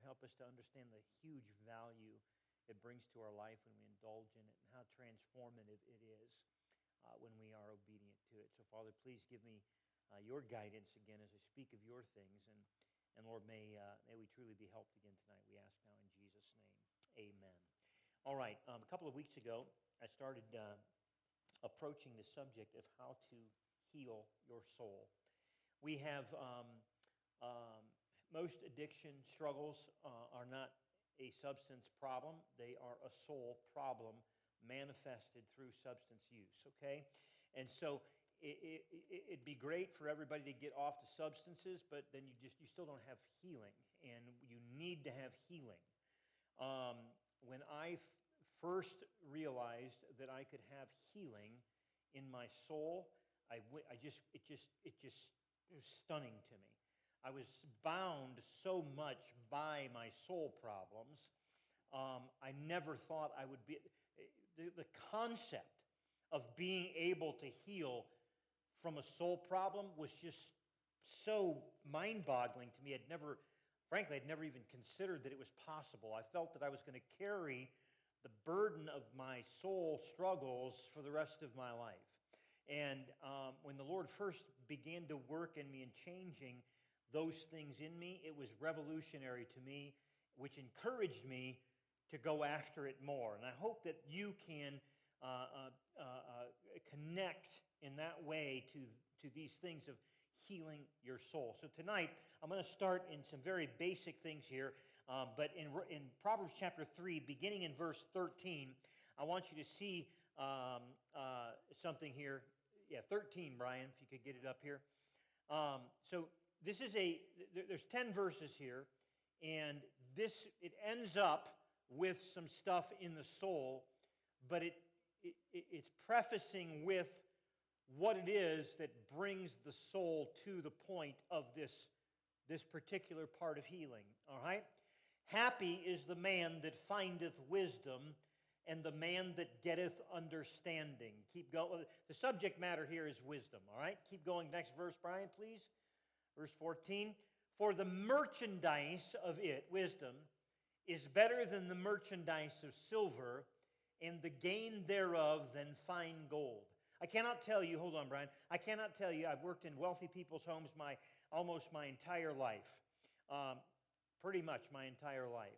help us to understand the huge value it brings to our life when we indulge in it and how transformative it is when we are obedient to it. So, Father, please give me your guidance again as I speak of your things. And Lord, may we truly be helped again tonight. We ask now in Jesus' name. Amen. All right. A couple of weeks ago, I started approaching the subject of how to heal your soul. We have most addiction struggles are not a substance problem. They are a soul problem manifested through substance use, okay? And so it'd be great for everybody to get off the substances, but then you still don't have healing, and you need to have healing. When I first realized that I could have healing in my soul, it was stunning to me. I was bound so much by my soul problems. I never thought I would be. The concept of being able to heal from a soul problem was just so mind-boggling to me. Frankly, I'd never even considered that it was possible. I felt that I was going to carry the burden of my soul struggles for the rest of my life. And when the Lord first began to work in me and changing those things in me, it was revolutionary to me, which encouraged me to go after it more. And I hope that you can connect in that way to these things of healing your soul. So tonight, I'm going to start in some very basic things here, but in Proverbs chapter 3, beginning in verse 13, I want you to see something here. Yeah, 13, Brian, if you could get it up here. So this is there's 10 verses here, and it ends up with some stuff in the soul, but it's prefacing with what it is that brings the soul to the point of this particular part of healing. All right? Happy is the man that findeth wisdom, and the man that getteth understanding. Keep going. The subject matter here is wisdom. All right? Keep going. Next verse, Brian, please. Verse 14. For the merchandise of it, wisdom, is better than the merchandise of silver, and the gain thereof than fine gold. I cannot tell you, hold on, Brian. I cannot tell you, I've worked in wealthy people's homes almost my entire life. Pretty much my entire life.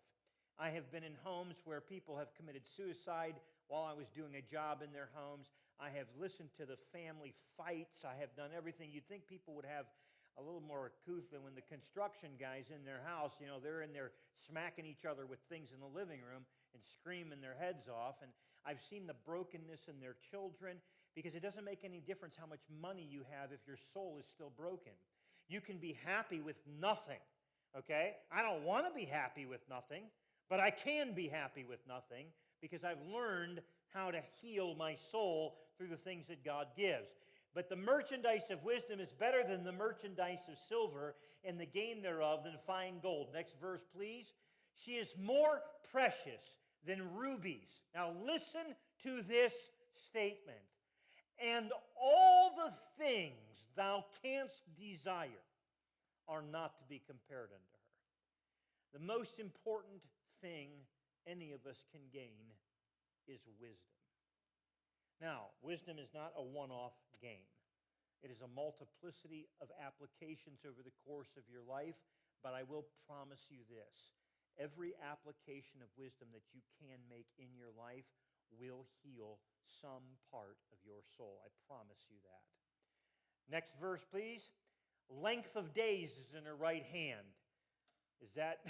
I have been in homes where people have committed suicide while I was doing a job in their homes. I have listened to the family fights. I have done everything. You'd think people would have a little more couth than when the construction guys in their house, they're in there smacking each other with things in the living room and screaming their heads off. And I've seen the brokenness in their children, because it doesn't make any difference how much money you have if your soul is still broken. You can be happy with nothing, okay? I don't want to be happy with nothing, but I can be happy with nothing because I've learned how to heal my soul through the things that God gives. But the merchandise of wisdom is better than the merchandise of silver, and the gain thereof than fine gold. Next verse, please. She is more precious than rubies. Now listen to this statement. And all the things thou canst desire are not to be compared unto her. The most important thing any of us can gain is wisdom. Now, wisdom is not a one-off gain. It is a multiplicity of applications over the course of your life, but I will promise you this. Every application of wisdom that you can make in your life will heal some part of your soul. I promise you that. Next verse, please. Length of days is in her right hand. Is that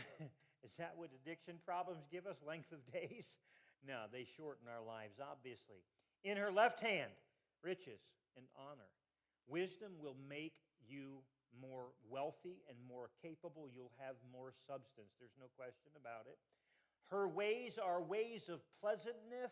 what addiction problems give us? Length of days? No, they shorten our lives, obviously. In her left hand, riches and honor. Wisdom will make you more wealthy and more capable. You'll have more substance. There's no question about it. Her ways are ways of pleasantness,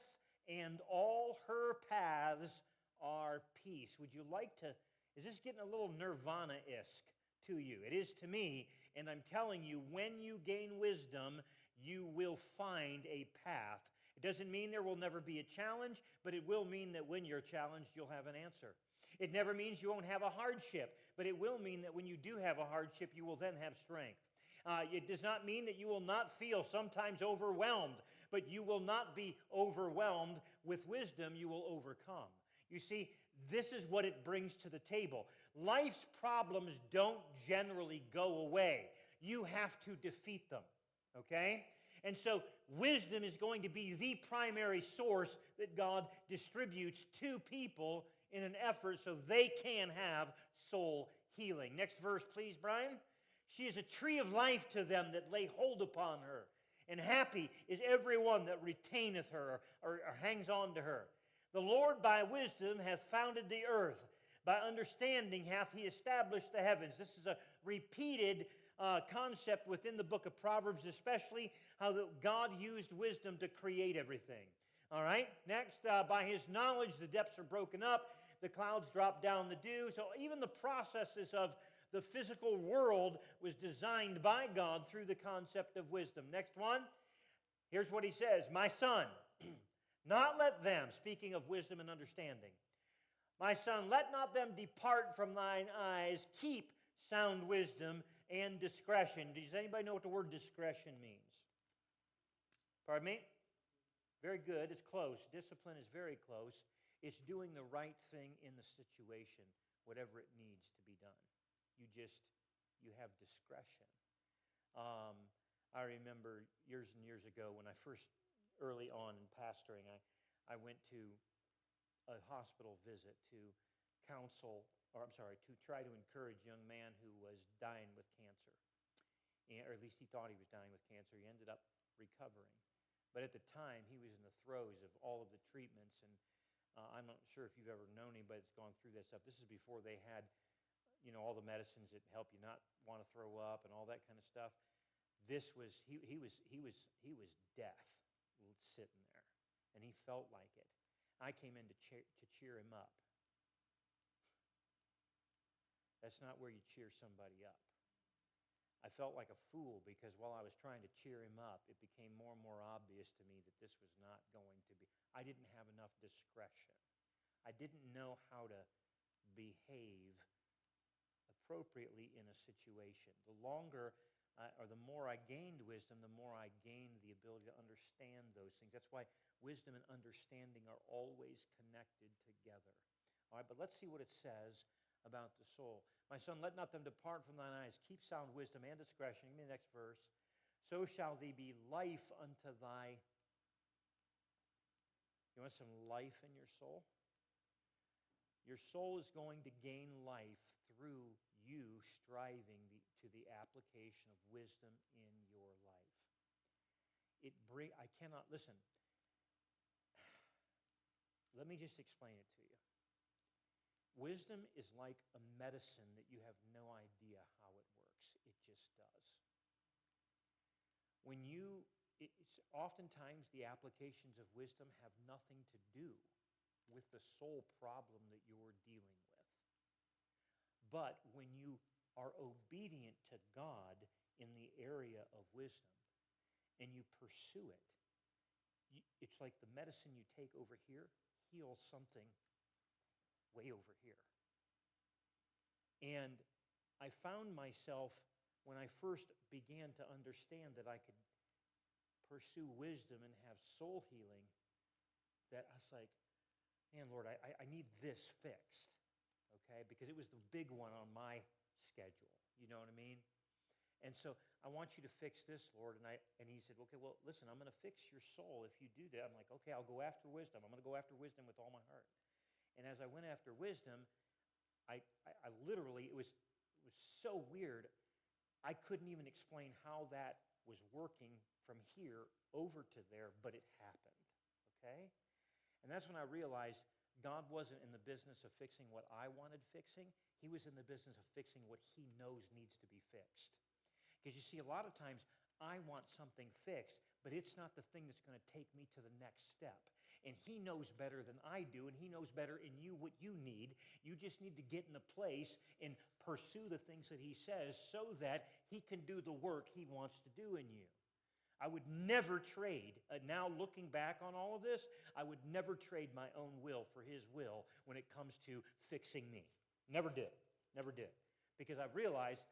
and all her paths are peace. Would you like to... Is this getting a little Nirvana-esque to you? It is to me, and I'm telling you, when you gain wisdom, you will find a path. It doesn't mean there will never be a challenge, but it will mean that when you're challenged, you'll have an answer. It never means you won't have a hardship, but it will mean that when you do have a hardship, you will then have strength. It does not mean that you will not feel sometimes overwhelmed, but you will not be overwhelmed. With wisdom, you will overcome. You see, this is what it brings to the table. Life's problems don't generally go away. You have to defeat them, okay? And so wisdom is going to be the primary source that God distributes to people in an effort so they can have soul healing. Next verse, please, Brian. She is a tree of life to them that lay hold upon her, and happy is everyone that retaineth her or hangs on to her. The Lord by wisdom hath founded the earth. By understanding hath he established the heavens. This is a repeated concept within the book of Proverbs, especially how God used wisdom to create everything. All right, next, by his knowledge the depths are broken up, the clouds drop down the dew. So even the processes of the physical world was designed by God through the concept of wisdom. Next one, here's what he says. My son, not let them, speaking of wisdom and understanding, my son, let not them depart from thine eyes. Keep sound wisdom and discretion. Does anybody know what the word discretion means? Pardon me? Very good. It's close. Discipline is very close. It's doing the right thing in the situation, whatever it needs to be done. You have discretion. I remember years and years ago when I first, early on in pastoring, I went to a hospital visit to try to encourage a young man who was dying with cancer. Or at least he thought he was dying with cancer. He ended up recovering. But at the time, he was in the throes of all of the treatments. And I'm not sure if you've ever known anybody that's gone through that stuff. This is before they had, all the medicines that help you not want to throw up and all that kind of stuff. This was, he was death sitting there. And he felt like it. I came in to cheer him up. That's not where you cheer somebody up. I felt like a fool because while I was trying to cheer him up, it became more and more obvious to me that this was not going to be. I didn't have enough discretion. I didn't know how to behave appropriately in a situation. The longer or the more I gained wisdom, the more I gained the ability to understand those things. That's why wisdom and understanding are always connected together. All right, but let's see what it says about the soul. My son, let not them depart from thine eyes. Keep sound wisdom and discretion. Give me the next verse. So shall they be life unto thy... You want some life in your soul? Your soul is going to gain life through you striving to the application of wisdom in your life. I cannot, listen, let me just explain it to you. Wisdom is like a medicine that you have no idea how it works. It just does. Oftentimes the applications of wisdom have nothing to do with the soul problem that you're dealing with. But when you are obedient to God in the area of wisdom and you pursue it, it's like the medicine you take over here heals something way over here. And I found myself, when I first began to understand that I could pursue wisdom and have soul healing, that I was like, man, Lord, I need this fixed, okay? Because it was the big one on my schedule, you know what I mean? And so I want you to fix this, Lord. And he said, okay, well, listen, I'm going to fix your soul if you do that. I'm like, okay, I'll go after wisdom. I'm going to go after wisdom with all my heart. And as I went after wisdom, I literally, it was so weird. I couldn't even explain how that was working from here over to there, but it happened, okay? And that's when I realized God wasn't in the business of fixing what I wanted fixing. He was in the business of fixing what he knows needs to be fixed. Because you see, a lot of times I want something fixed, but it's not the thing that's going to take me to the next step. And he knows better than I do, and he knows better in you what you need. You just need to get in a place and pursue the things that he says so that he can do the work he wants to do in you. I would never trade, now looking back on all of this, I would never trade my own will for his will when it comes to fixing me. Never did. Never did. Because I realized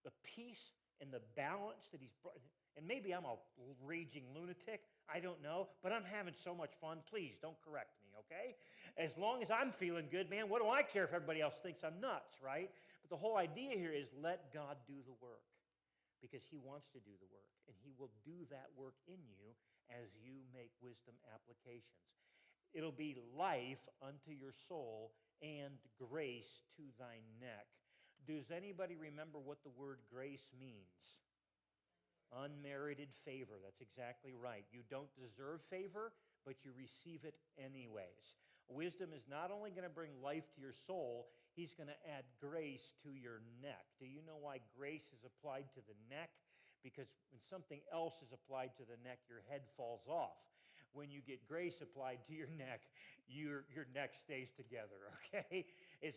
the peace and the balance that he's brought. And maybe I'm a raging lunatic. I don't know. But I'm having so much fun. Please don't correct me, okay? As long as I'm feeling good, man, what do I care if everybody else thinks I'm nuts, right? But the whole idea here is let God do the work, because he wants to do the work. And he will do that work in you as you make wisdom applications. It'll be life unto your soul and grace to thy neck. Does anybody remember what the word grace means? Unmerited favor. That's exactly right. You don't deserve favor, but you receive it anyways. Wisdom is not only going to bring life to your soul, he's going to add grace to your neck. Do you know why grace is applied to the neck? Because when something else is applied to the neck, your head falls off. When you get grace applied to your neck neck stays together, okay?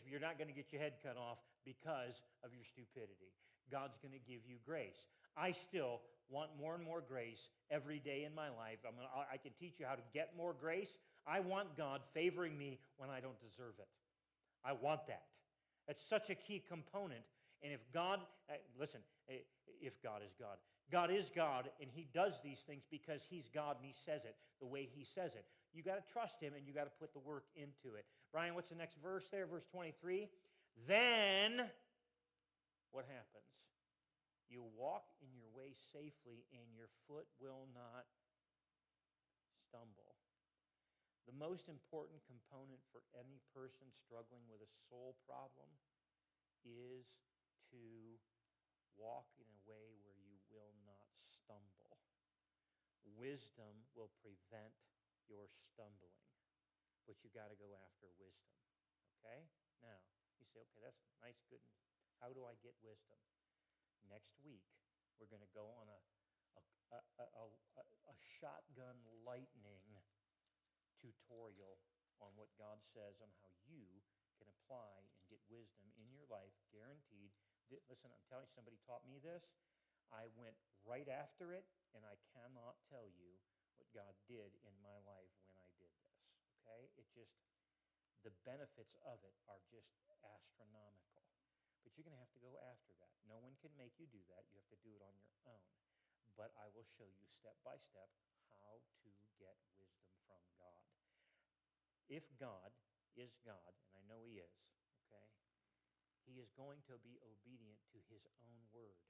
You're not going to get your head cut off because of your stupidity. God's going to give you grace. I still want more and more grace every day in my life. I can teach you how to get more grace. I want God favoring me when I don't deserve it. I want that. That's such a key component. And if God, listen, if God is God. God is God, and he does these things because he's God, and he says it the way he says it. You got to trust him, and you got to put the work into it. Brian, what's the next verse there? Verse 23. Then, what happens? You walk in your way safely, and your foot will not stumble. The most important component for any person struggling with a soul problem is to walk in a way where you will not stumble. Wisdom will prevent your stumbling, but you got to go after wisdom. Okay? Now, you say, okay, that's nice, good. How do I get wisdom? Next week, we're going to go on a shotgun lightning tutorial on what God says on how you can apply and get wisdom in your life, guaranteed. Listen, I'm telling you, somebody taught me this. I went right after it, and I cannot tell you what God did in my life when I did this, okay? The benefits of it are just astronomical. But you're going to have to go after that. No one can make you do that. You have to do it on your own. But I will show you step by step how to get wisdom from God. If God is God, and I know he is, okay, he is going to be obedient to his own word.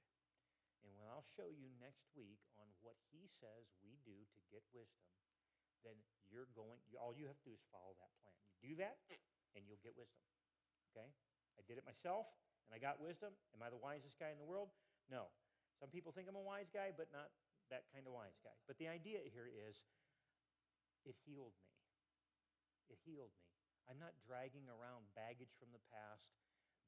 And when I'll show you next week on what he says we do to get wisdom, then all you have to do is follow that plan. You do that, and you'll get wisdom, okay? I did it myself, and I got wisdom. Am I the wisest guy in the world? No. Some people think I'm a wise guy, but not that kind of wise guy. But the idea here is it healed me. It healed me. I'm not dragging around baggage from the past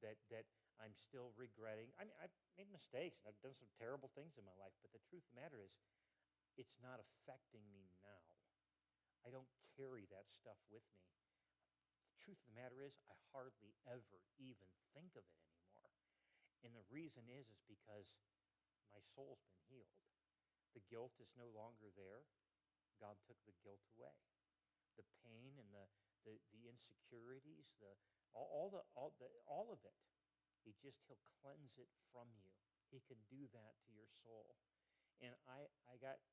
that I'm still regretting. I mean, I've made mistakes, and I've done some terrible things in my life, but the truth of the matter is it's not affecting me now. I don't carry that stuff with me. The truth of the matter is I hardly ever even think of it anymore. And the reason is because my soul's been healed. The guilt is no longer there. God took the guilt away. The pain and the insecurities, all of it. He'll cleanse it from you. He can do that to your soul. And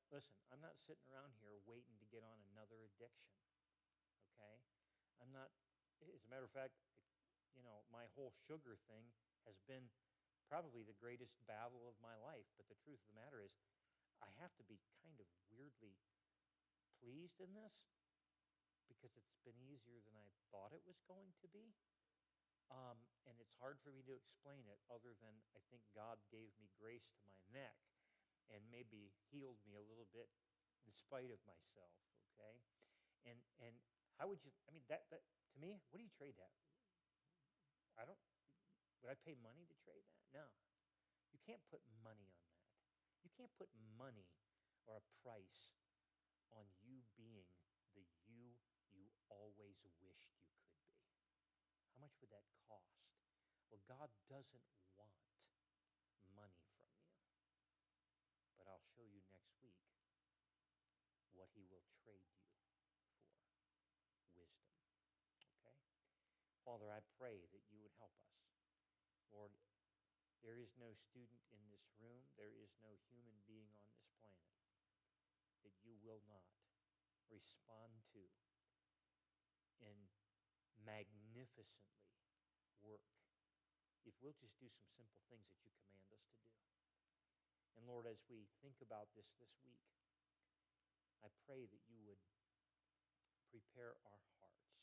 listen, I'm not sitting around here waiting to get on another addiction. Okay? I'm not, as a matter of fact, my whole sugar thing has been probably the greatest battle of my life. But the truth of the matter is, I have to be kind of weirdly pleased in this because it's been easier than I thought it was going to be. And it's hard for me to explain it other than I think God gave me grace to my neck and maybe healed me a little bit in spite of myself, okay? And how would you, that to me, what do you trade that? Would I pay money to trade that? No. You can't put money on that. You can't put money or a price on you being the you always wished you could be. How much would that cost? Well, God doesn't want money from you. But I'll show you next week what he will trade you for. Wisdom. Okay? Father, I pray that you would help us. Lord, There is no student in this room, there is no human being on this planet that you will not respond to and magnificently work if we'll just do some simple things that you command us to do. And Lord, as we think about this week, I pray that you would prepare our hearts.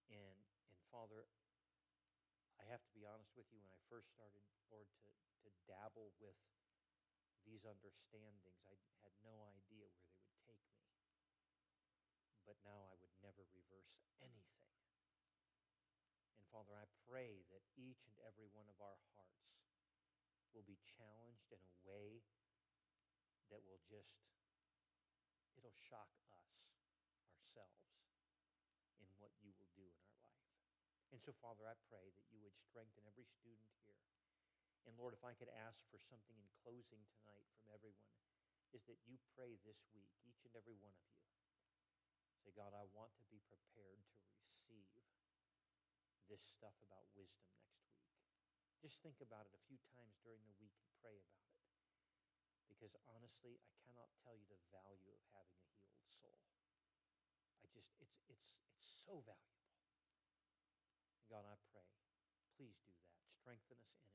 And Father, I have to be honest with you, when I first started, Lord, to dabble with these understandings, I had no idea where they would take me. But now I would never reverse anything. And Father, I pray that each and every one of our hearts will be challenged in a way that will it'll shock us, ourselves, in what you will do in our life. And so, Father, I pray that you would strengthen every student here. And Lord, if I could ask for something in closing tonight from everyone, is that you pray this week, each and every one of you. Say, God, I want to be prepared to receive this stuff about wisdom next week. Just think about it a few times during the week and pray about it. Because honestly, I cannot tell you the value of having a healed soul. It's so valuable. And God, I pray, please do that. Strengthen us in